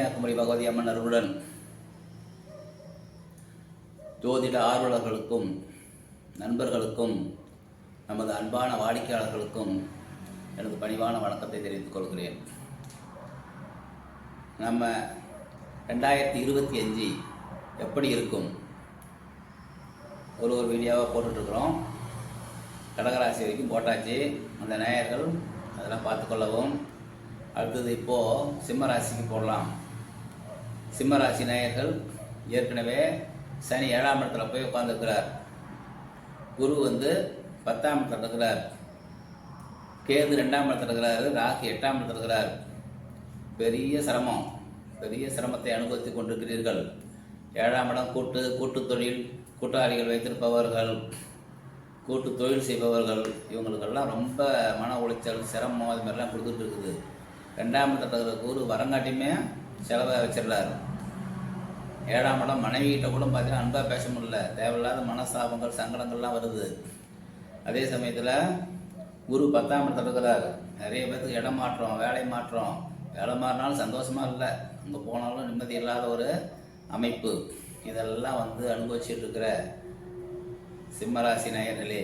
கன்னியாகுமரி பகவதி அம்மன் அருளுடன் ஜோதிட ஆர்வலர்களுக்கும் நண்பர்களுக்கும் நமது அன்பான வாடிக்கையாளர்களுக்கும் எனது பணிவான வணக்கத்தை தெரிவித்துக் கொள்கிறேன். நம்ம 2025 எப்படி இருக்கும் ஒரு வீடியோவாக போட்டுட்ருக்குறோம். கடகராசி வரைக்கும் போட்டாச்சு. அந்த நேயர்கள் அதெல்லாம் பார்த்துக்கொள்ளவும். அடுத்தது இப்போது சிம்ம ராசிக்கு போடலாம். சிம்ம ராசி நேயர்கள் ஏற்கனவே சனி 7ஆம் இடத்துல போய் உட்காந்துருக்கிறார். குரு 10ஆம் இடத்துல இருக்கிறார். கேது 2ஆம் இடத்துல இருக்கிறார். ராகு 8ஆம் இடத்துல இருக்கிறார். பெரிய சிரமத்தை அனுபவித்துக் கொண்டிருக்கிறீர்கள். 7ஆம் இடம் கூட்டு தொழில், கூட்டாளிகள் வைத்திருப்பவர்கள், கூட்டு தொழில் செய்பவர்கள், இவங்களுக்கெல்லாம் ரொம்ப மன உளைச்சல், சிரமம் அது மாதிரிலாம் கொடுத்துட்டு இருக்குது. 2ஆம் இடத்துல குரு வரங்காட்டியுமே செலவை வச்சிடலார். 7ஆம் இடம் மனைவிகிட்ட கூட பார்த்தீங்கன்னா அன்பாக பேச முடியல. தேவையில்லாத மனஸ்தாபங்கள், சங்கடங்கள்லாம் வருது. அதே சமயத்தில் குரு 10ஆம் இடத்துல இருக்கிறார். நிறைய பேருக்கு இடம் மாற்றம், வேலை மாற்றம். வேலை மாறினாலும் சந்தோஷமாக இல்லை, அங்கே போனாலும் நிம்மதி இல்லாத ஒரு அமைப்பு. இதெல்லாம் அனுபவிச்சுட்டு இருக்கிற சிம்மராசி நேயர்களே,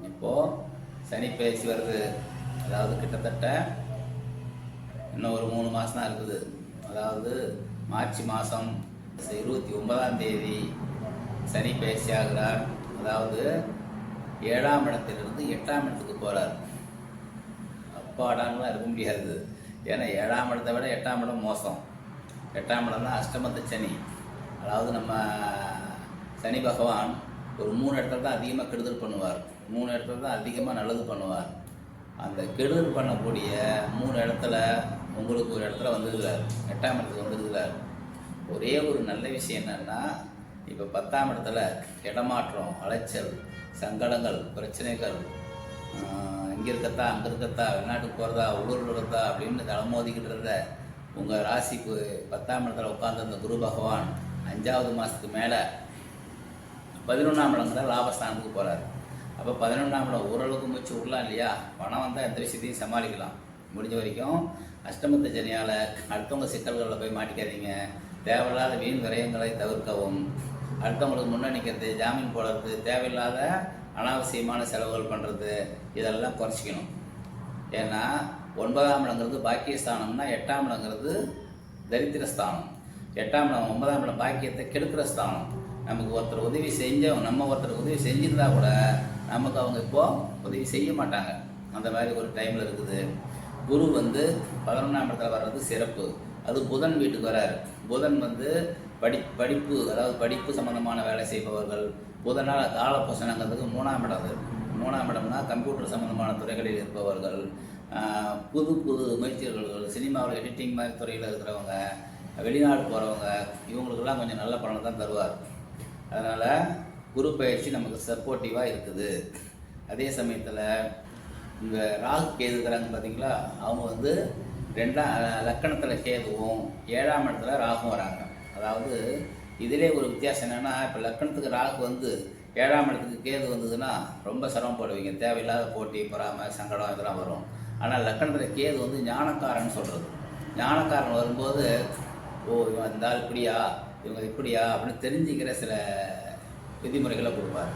இப்போது சனி பயிற்சி வருது. அதாவது கிட்டத்தட்ட இன்னும் ஒரு 3 மாதம் தான் இருக்குது. அதாவது மார்ச் மாதம் 29ஆம் தேதி சனி பயிற்சி ஆகிறார். அதாவது 7ஆம் இடத்திலிருந்து 8ஆம் இடத்துக்கு போகிறார். அப்பாடான்லாம் இருக்க முடியாது. ஏன்னா 7ஆம் இடத்தை விட 8ஆம் இடம் மோசம். 8ஆம் இடம் தான் அஷ்டமத்து சனி. அதாவது நம்ம சனி பகவான் ஒரு 3 இடத்துல தான் அதிகமாக கெடுதல் பண்ணுவார். 3 இடத்துல தான் அதிகமாக நல்லது பண்ணுவார். அந்த கெடுதல் பண்ணக்கூடிய 3 இடத்துல உங்களுக்கு ஒரு இடத்துல வந்துருக்கிறார். 8ஆம் இடத்துக்கு வந்துருக்கிறார். ஒரே ஒரு நல்ல விஷயம் என்னன்னா, இப்போ 10ஆம் இடத்துல இடமாற்றம், அலைச்சல், சங்கடங்கள், பிரச்சனைகள், இங்கே இருக்கத்தா அங்கே இருக்கத்தா, வெளிநாட்டுக்கு போகிறதா உள்ளூரில் இருக்கிறதா அப்படின்னு தலைமோதிக்கிட்டு இருந்த உங்கள் ராசிக்கு 10ஆம் இடத்துல உட்கார்ந்து அந்த குரு பகவான் 5வது மாதத்துக்கு மேலே 11ஆம் இடங்கிற லாபஸ்தானத்துக்கு போகிறார். அப்போ 11ஆம் இடம் ஓரளவுக்கு முயற்சி விடலாம் இல்லையா? பணம் வந்தால் எந்த விஷயத்தையும் சமாளிக்கலாம். முடிஞ்ச வரைக்கும் அஷ்டமத்து சனியால் அடுத்தவங்க சிக்கல்களில் போய் மாட்டிக்காதீங்க. தேவையில்லாத வீண் விரயங்களை தவிர்க்கவும். அடுத்தவங்களுக்கு முன்னே நிற்கிறது, ஜாமீன் போடுறது, தேவையில்லாத அனாவசியமான செலவுகள் பண்ணுறது, இதெல்லாம் குறைச்சிக்கணும். ஏன்னா 9ஆம் இடங்கிறது பாக்கியஸ்தானம்னா 8ஆம் இடங்கிறது தரித்திரஸ்தானம். 8ஆம் இடம் 9ஆம் இடம் பாக்கியத்தை கெடுக்கிற ஸ்தானம். நமக்கு ஒருத்தர் உதவி செஞ்சோம், நம்ம ஒருத்தர் உதவி செஞ்சிருந்தா கூட நமக்கு அவங்க இப்போது உதவி செய்ய மாட்டாங்க. அந்த மாதிரி ஒரு டைமில் இருக்குது. குரு 11ஆம் இடத்துல வர்றது சிறப்பு. அது புதன் வீட்டுக்கு வராரு. புதன் படிப்பு, அதாவது படிப்பு சம்மந்தமான வேலை செய்பவர்கள். புதனால் காலபூசணங்கிறதுக்கு 3ஆம் இடம். 3ஆம் இடம்னா கம்ப்யூட்டர் சம்மந்தமான துறைகளில் இருப்பவர்கள், புது முயற்சிகள், சினிமாவில் எடிட்டிங் மாதிரி துறையில் இருக்கிறவங்க, வெளிநாடு போகிறவங்க, இவங்களுக்கெல்லாம் கொஞ்சம் நல்ல பலனை தான் தருவார். அதனால் குரு பயிற்சி நமக்கு சப்போர்ட்டிவாக இருக்குது. அதே சமயத்தில் இந்த ராகு கேது இருக்கிறாங்க பார்த்தீங்களா, அவங்க 2ஆம் லக்கணத்தில் கேதுவும் 7ஆம் இடத்துல ராகும் வராங்க. அதாவது இதிலே ஒரு வித்தியாசம் என்னென்னா, இப்போ லக்கணத்துக்கு ராகு 7ஆம் இடத்துக்கு கேது வந்ததுன்னா ரொம்ப சிரமப்படுவீங்க. தேவையில்லாத போட்டி, பொறாமை, சங்கடம் இதெல்லாம் வரும். ஆனால் லக்கணத்தில் கேது ஞானக்காரன் சொல்கிறது. ஞானக்காரன் வரும்போது, இவன் இருந்தால் இப்படியா, இவங்க இப்படியா அப்படின்னு தெரிஞ்சுக்கிற சில விதிமுறைகளை கொடுப்பார்.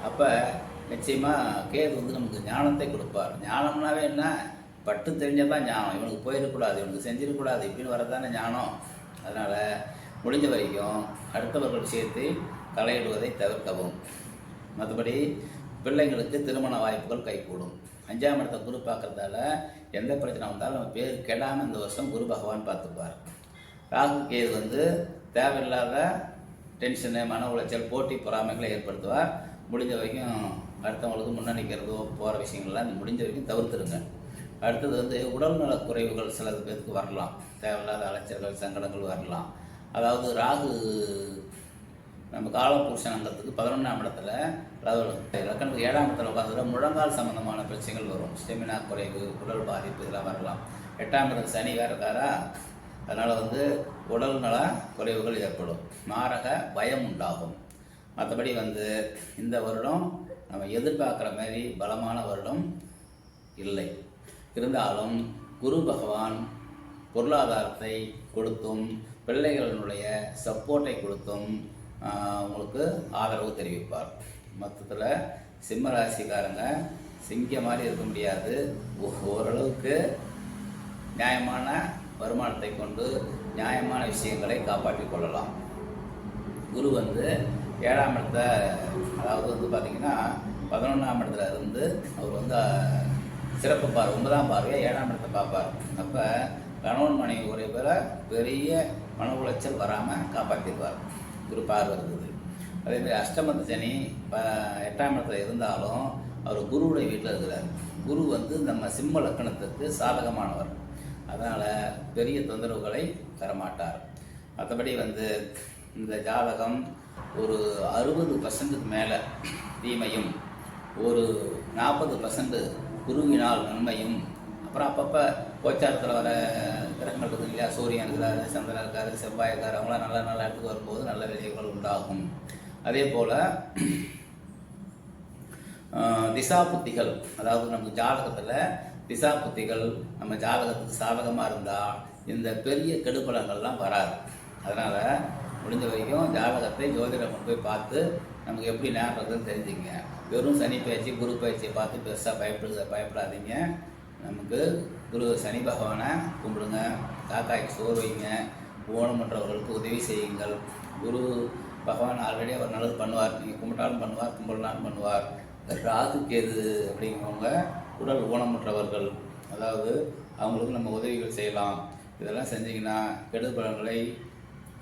அப்போ நிச்சயமாக கேது நமக்கு ஞானத்தை கொடுப்பார். ஞானம்னாவே என்ன, பட்டு தெரிஞ்சால் தான் ஞானம். இவனுக்கு போயிடக்கூடாது, இவனுக்கு செஞ்சிடக்கூடாது, இப்படின்னு வரதானே ஞானம். அதனால் முடிஞ்ச வரைக்கும் அடுத்தவர்கள் விஷயத்தை தலையிடுவதை தவிர்க்கவும். மற்றபடி பிள்ளைங்களுக்கு திருமண வாய்ப்புகள் கைகூடும். 5ஆம் இடத்தை குரு பார்க்கறதால எந்த பிரச்சனை வந்தாலும் நம்ம பேர் கெடாமல் இந்த வருஷம் குரு பகவான் பார்த்துப்பார். ராகு கேது தேவையில்லாத டென்ஷனு, மன உளைச்சல், போட்டி, பொறாமைகளை ஏற்படுத்துவார். முடிஞ்ச வரைக்கும் அடுத்தவங்களுக்கு முன்னணிக்கிறதோ போகிற விஷயங்கள்லாம் முடிஞ்ச வரைக்கும் தவிர்த்துருங்க. அடுத்தது உடல்நலக் குறைவுகள் சில பேருக்கு வரலாம். தேவையில்லாத அலைச்சல்கள், சங்கடங்கள் வரலாம். அதாவது ராகு நம்ம காலபுருஷனங்கிறதுக்கு 11ஆம் இடத்துல, அதாவது லக்கணத்துக்கு 7ஆம் இடத்துல உட்காந்துல முழங்கால் சம்மந்தமான பிரச்சனைகள் வரும். ஸ்டெமினா குறைவு, உடல் பாதிப்பு இதெல்லாம் வரலாம். 8ஆம் இடத்துல சனி வேறு இருக்காரா, அதனால் உடல் நல குறைவுகள் ஏற்படும். மாரக பயம் உண்டாகும். மற்றபடி இந்த வருடம் நம்ம எதிர்பார்க்குற மாதிரி பலமான வருடம் இல்லை. இருந்தாலும் குரு பகவான் பொருளாதாரத்தை கொடுத்தும் பிள்ளைகளினுடைய சப்போர்ட்டை கொடுத்தும் உங்களுக்கு ஆதரவு தெரிவிப்பார். மொத்தத்தில் சிம்ம ராசிக்காரங்க சிங்கம் மாதிரி இருக்க முடியாது. ஓரளவுக்கு நியாயமான வருமானத்தை கொண்டு நியாயமான விஷயங்களை காப்பாற்றிக் கொள்ளலாம். குரு வந்து 7ஆம் இடத்தை, அதாவது வந்து பார்த்திங்கன்னா 11ஆம் இடத்துல இருந்து அவர் வந்து சிறப்பு 9ஆம் பார்வையை 7ஆம் இடத்தை பார்ப்பார். அப்போ கணவன் மனைவி ஒரே பேர பெரிய மன உளைச்சல் வராமல் காப்பாற்றிடுவார். குரு பார்வை இருக்குது. அதேமாதிரி அஷ்டமத்து சனி 8ஆம் இடத்துல இருந்தாலும் அவர் குருவுடைய வீட்டில் இருக்கிறார். குரு வந்து நம்ம சிம்ம லக்கணத்துக்கு சாதகமானவர். அதனால் பெரிய தொந்தரவுகளை தரமாட்டார். மற்றபடி வந்து இந்த ஜாதகம் ஒரு 60% மேலே தீமையும், ஒரு 40% குருவினால் நன்மையும், அப்புறம் அப்பப்போ கோச்சாரத்தில் வர கிரகங்கள் இருக்குது இல்லையா, சூரியன் இருக்கிறாரு, சந்திரன் இருக்காரு, செவ்வாய் இருக்காரு, அவங்களாம் நல்ல இடத்துக்கு வரும்போது நல்ல விளைவுகள் உண்டாகும். அதே போல் திசா புத்திகள், அதாவது நம்ம ஜாதகத்தில் திசா புத்திகள் நம்ம ஜாதகத்துக்கு சாதகமாக இருந்தால் இந்த பெரிய கெடுபலங்கள்லாம் வராது. அதனால் முடிஞ்ச வரைக்கும் ஜாதகத்தை ஜோதிடம் போய் பார்த்து நமக்கு எப்படி நேரத்துன்னு தெரிஞ்சுங்க. வெறும் சனி பயிற்சி குரு பயிற்சியை பார்த்து பெருசாக பயப்படாதீங்க. நமக்கு குரு சனி பகவானை கும்பிடுங்க, காக்காய்க்கு சோறு வைங்க, ஊனமற்றவர்களுக்கு உதவி செய்யுங்கள். குரு பகவான் ஆல்ரெடி அவர் நல்லது பண்ணுவார். நீங்கள் கும்பிட்டாலும் பண்ணுவார், கும்பிடலாலும் பண்ணுவார். ராகு கேது அப்படிங்கிறவங்க உடல் ஊனமுற்றவர்கள், அதாவது அவங்களுக்கு நம்ம உதவிகள் செய்யலாம். இதெல்லாம் செஞ்சிங்கன்னா கெடுபலன்களை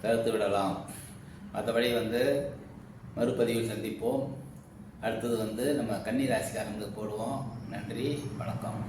தடுத்து விடலாம். மற்றபடி வந்து மறுபதிவில் சந்திப்போம். அடுத்தது வந்து நம்ம கன்னி ராசிக்காரங்களுக்கு போடுவோம். நன்றி, வணக்கம்.